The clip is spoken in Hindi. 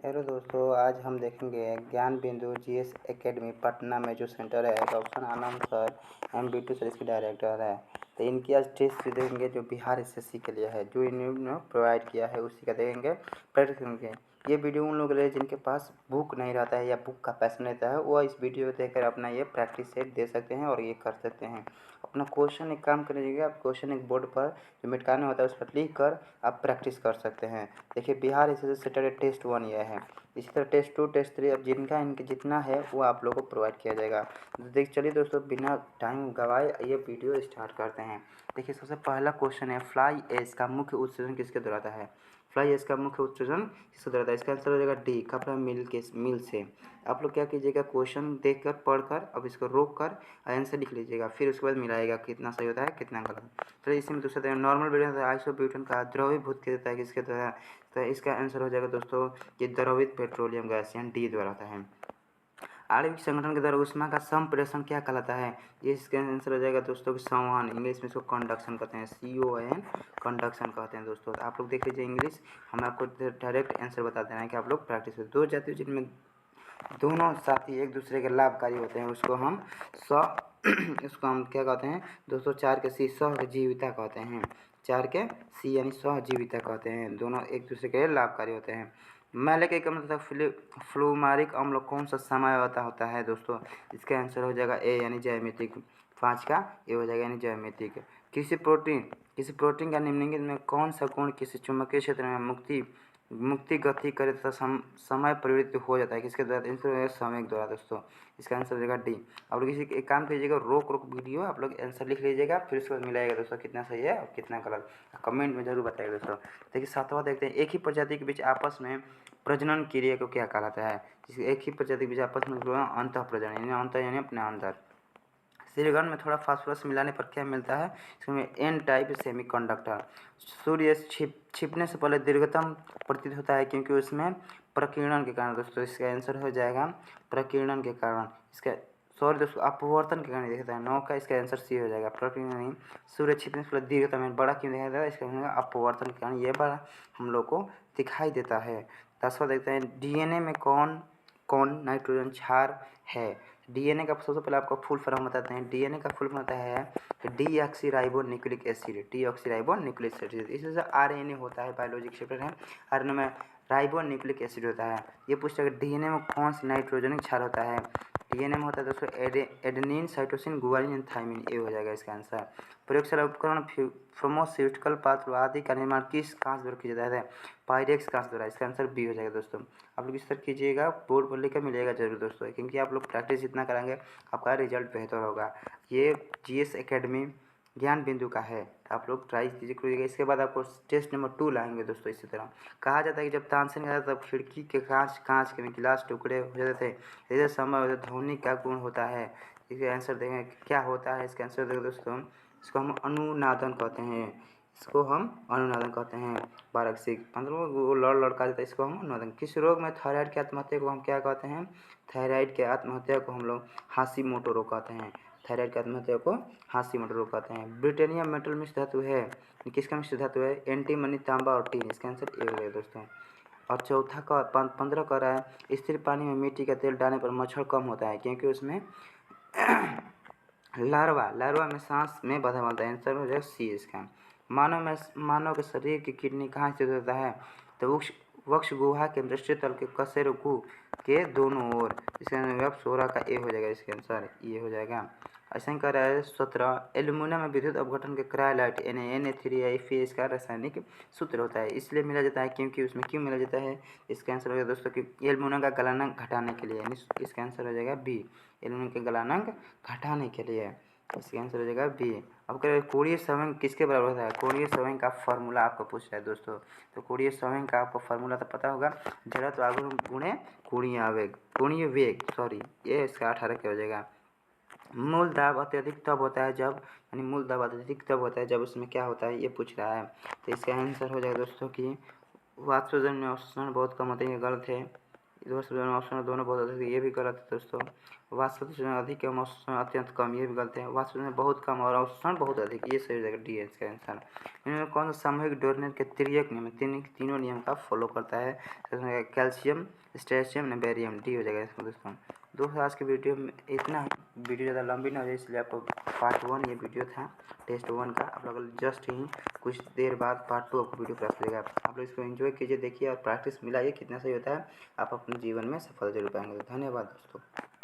हेलो दोस्तों, आज हम देखेंगे ज्ञान बिंदु जीएस एकेडमी पटना में जो सेंटर है डॉक्टर आनंद सर एमबीटू सर इसके डायरेक्टर है। तो इनकी आज टेस्ट देखेंगे जो बिहार एसएससी के लिए है, जो इन्होंने प्रोवाइड किया है उसी का देखेंगे, प्रैक्टिस करेंगे। ये वीडियो उन लोगों के लिए जिनके पास बुक नहीं रहता है या बुक का पैसा नहीं रहता है, वो इस वीडियो को देखकर अपना ये प्रैक्टिस सेट दे सकते हैं और ये कर सकते हैं। अपना क्वेश्चन एक काम करिएगा, आप क्वेश्चन एक बोर्ड पर जो मिटकाना होता है उस पर लिख कर आप प्रैक्टिस कर सकते हैं। देखिए, बिहार एसएससी सैटरडे टेस्ट 1 ये है, इसी तरह टेस्ट 2 टेस्ट 3 अब जिनका इनके जितना है वो आप लोगों को प्रोवाइड किया जाएगा। देख चलिए दोस्तों, बिना टाइम गवाए ये वीडियो स्टार्ट करते हैं। देखिए, सबसे पहला क्वेश्चन है, फ्लाई एश का मुख्य उत्सर्जन किसके द्वारा होता है? फ्लाई एश का मुख्य उत्सर्जन किसके द्वारा होता है? इसका आंसर हो जाएगा डी, कपड़ा मिल से। आप लोग क्या कीजिएगा, क्वेश्चन देखकर पढ़कर अब इसको रोक कर आंसर लिख लीजिएगा, फिर उसके बाद मिलाएगा कितना सही होता है कितना गलत। तो इसी में दूसरा नॉर्मल ब्यूटेन आइसोब्यूटेन का द्रवीभूत किया जाता है किसके द्वारा? तो इसका आंसर हो जाएगा दोस्तों ये द्रवित पेट्रोलियम गैस यानी डी द्वारा होता है। आणविक संगठन के द्वारा ऊष्मा का संप्रेषण क्या कहलाता है? ये इसका आंसर हो जाएगा दोस्तों कि संवहन, इंग्लिश में इसको कंडक्शन कहते हैं, CON कंडक्शन कहते हैं दोस्तों। तो आप लोग देख लीजिए इंग्लिश, हम आपको डायरेक्ट आंसर बता देना है कि आप लोग प्रैक्टिस करें। दो जाति जिनमें दोनों साथी एक दूसरे के लाभकारी होते हैं उसको हम इसको हम क्या कहते हैं दोस्तों? 4 के C सहजीविता कहते हैं। 4 के C यानी सहजीविता कहते हैं, दोनों एक दूसरे के लाभकारी होते हैं। मैले के कम तथा फ्लूमारिक अम्ल कौन सा समझौता होता है दोस्तों? इसका आंसर हो जाएगा ए यानी जैमितिक। 5 का ए हो जाएगा यानी जैमितिक। किसी प्रोटीन का निम्नलिखित में कौन सा गुण किसी चुंबकीय क्षेत्र में मुक्ति गति करे तथा समय प्रवृत्ति हो जाता है किसके द्वारा? आंसर समय के द्वारा दोस्तों। इसका आंसर हो जाएगा डी। आप लोग किसी एक काम कीजिएगा, रोक वीडियो आप लोग आंसर लिख लीजिएगा, फिर उसके बाद मिलाइएगा दोस्तों कितना सही है और कितना गलत, कमेंट में जरूर बताइएगा दोस्तों। देखिए, सातवां देखते हैं, एक ही प्रजाति के बीच आपस में प्रजनन क्रिया को क्या कहलाता है? एक ही प्रजाति के बीच आपस में अंतः प्रजनन यानी अंतर यानी अपने अंदर। सिलिकॉन में थोड़ा फास्फोरस मिलाने पर क्या मिलता है? इसमें एन टाइप सेमीकंडक्टर। सूर्य छिपने से पहले दीर्घतम प्रतीत होता है क्योंकि उसमें प्रकीर्णन के कारण दोस्तों। इसका आंसर हो जाएगा प्रकीर्णन के कारण। इसका सॉरी दोस्तों, अपवर्तन के कारण दिखता है 9 का। इसका आंसर सी हो जाएगा, प्रकीर्णन नहीं। सूर्य छिपने से पहले दीर्घतम बड़ा क्यों दिखाई देता है? इसका आंसर अपवर्तन के कारण ये बड़ा हम लोग को दिखाई देता है। 10वां देखते हैं, डीएनए में कौन कौन नाइट्रोजन क्षार है? डीएनए का सबसे पहले आपको फुल फॉर्म बताते हैं। डीएनए का फुल फॉर्म होता है deoxyribo nucleic acid. Deoxyribo nucleic acid. इसी से आरएनए होता है, बायोलॉजी के चैप्टर है। आरएनए में राइबो न्यूक्लिक एसिड होता है। ये पूछता है डीएनए में कौन सा नाइट्रोजनिक क्षार होता है? डीएनए में होता है दोस्तों adenine, cytosine, guanine and thymine. A हो जाएगा इसका आंसर। प्रयोगशाला उपकरण फार्मास्यूटिकल पात्र आदि का निर्माण किस कांच द्वारा किया जाता है? पायरेक्स कांच द्वारा। इसका आंसर बी हो जाएगा दोस्तों। आप लोग इस तरह कीजिएगा, बोर्ड पर लिखकर मिलेगा जरूर दोस्तों, क्योंकि आप लोग प्रैक्टिस जितना कराएंगे आपका रिजल्ट बेहतर होगा। ये जीएस एकेडमी ज्ञान बिंदु का है, आप लोग ट्राई कीजिएगा। इसके बाद आपको टेस्ट नंबर 2 लाएंगे दोस्तों। इसी तरह कहा जाता है कि जब तानसेन आता तब खिड़की के कांच के गिलास टुकड़े हो जाते थे, इसे समय ध्वनि का गुण होता है। इसका आंसर देखें क्या होता है? इसका आंसर देखें दोस्तों, इसको हम अनुनादन कहते हैं। इसको हम अनुनादन कहते हैं। 12 से 15 लड़का जाता है, इसको हम अनुनादन। किस रोग में थायराइड की आत्महत्या को हम क्या कहते हैं? थायराइड के आत्महत्या को हम लोग हाशिमोटो रोग कहते हैं। थायराइड की आत्महत्या को हाशिमोटो रोग कहते हैं। ब्रिटानिया मेटल मिश्र धातु है, किसका मिश्र धातु है? एंटीमनी, तांबा और टीन। इसका आंसर ए हो गया दोस्तों। और चौथा का 15 कर रहा है, स्थिर पानी में मिट्टी का तेल डालने पर मच्छर कम होता है क्योंकि उसमें लार्वा में सांस में बाधा बनता है। आंसर हो जाएगा सी इसका। मानव के शरीर की किडनी कहाँ स्थित होता है? तो वक्ष गुहा के मृष्टि तल के कशेरुक के दोनों ओर। इसका आंसर 16 का ए हो जाएगा। इसका आंसर ये हो जाएगा। ऐसा ही कर रहा है 17, एल्यूमिनियम में विद्युत अपघटन के क्रायोलाइट Na3 इसका रासायनिक सूत्र होता है, इसलिए मिला जाता है क्योंकि उसमें क्यों मिला जाता है? इसका आंसर हो जाएगा दोस्तों कि एल्यूमिनियम का गलनांक घटाने के लिए, यानी इसका आंसर हो जाएगा बी, एल्यूमिनियम के गलनांक घटाने के लिए। इसका आंसर हो जाएगा बी। अब कह कोणीय संवेग किसके बराबर होता है? कोणीय संवेग का फॉर्मूला आपको पूछ रहा है दोस्तों। तो कोणीय संवेग का आपको फॉर्मूला तो पता होगा, जड़त्व आघूर्ण गुणे कोणीय वेग सॉरी, ये इसका 18 का हो जाएगा। मूल दाब अत्यधिक तब होता है जब, यानी मूल दाब अत्यधिक तब होता है जब उसमें क्या होता है ये पूछ रहा है। तो इसका आंसर हो जाएगा दोस्तों कि वाष्पोजन में अवशोषण बहुत कम होता है। ये गलत है, ऑप्शन दोनों बहुत अधिक, ये भी गलत है दोस्तों। वास्तविक अधिक एवं ऑप्शन अत्यंत कम, ये भी गलत है। वास्तविक बहुत कम और ऑप्शन बहुत अधिक, ये सही जगह डी है इसका आंसर। इनमें कौन सा सामूहिक डोरनेट के तिर्यक नियम, तीनों नियम का फॉलो करता है? कैल्शियम, स्ट्रेशियम, बेरियम, डी हो जाएगा इसमें दोस्तों। दोस्तों आज की वीडियो में इतना, वीडियो ज़्यादा लंबी ना हो जाए इसलिए आपको पार्ट 1 ये वीडियो था टेस्ट 1 का। आप लोग जस्ट ही कुछ देर बाद पार्ट 2 आपको वीडियो प्राप्त मिलेगा। आप लोग इसको एंजॉय कीजिए, देखिए और प्रैक्टिस मिलाइए, कितना सही होता है। आप अपने जीवन में सफल जरूर पाएंगे। धन्यवाद दोस्तों।